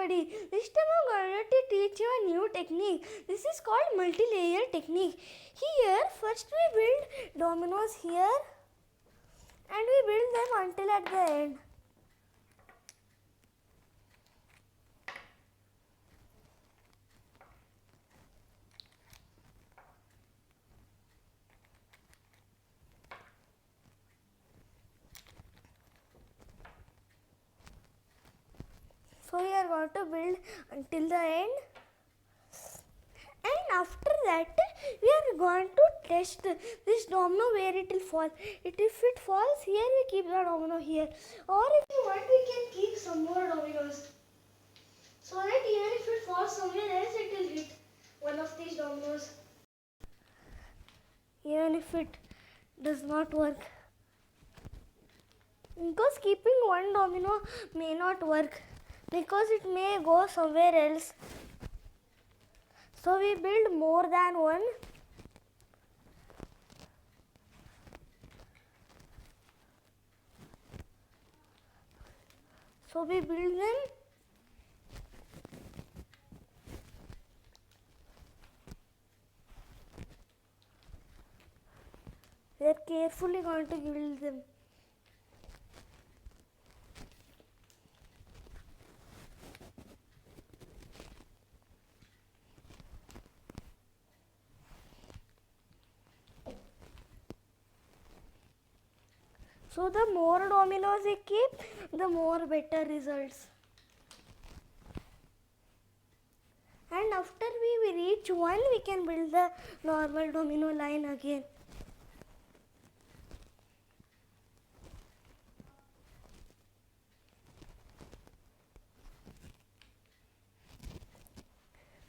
everybody. This time I'm going to teach you a new technique. This is called multi-layer technique. Here first we build dominoes here and we build them until at the end. So we are going to build until the end, and after that we are going to test this domino where it will fall. If it falls here, we keep the domino here, or if you want we can keep some more dominoes, so that even if it falls somewhere else it will hit one of these dominoes. Even if it does not work, because keeping one domino may not work, because it may go somewhere else. So we build more than one. So we build them. We are carefully going to build them. So the more dominoes we keep, the more better results. And after we reach one, we can build the normal domino line again.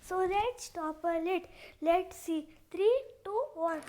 So let's stop a lit. Let's see. 3, 2, 1.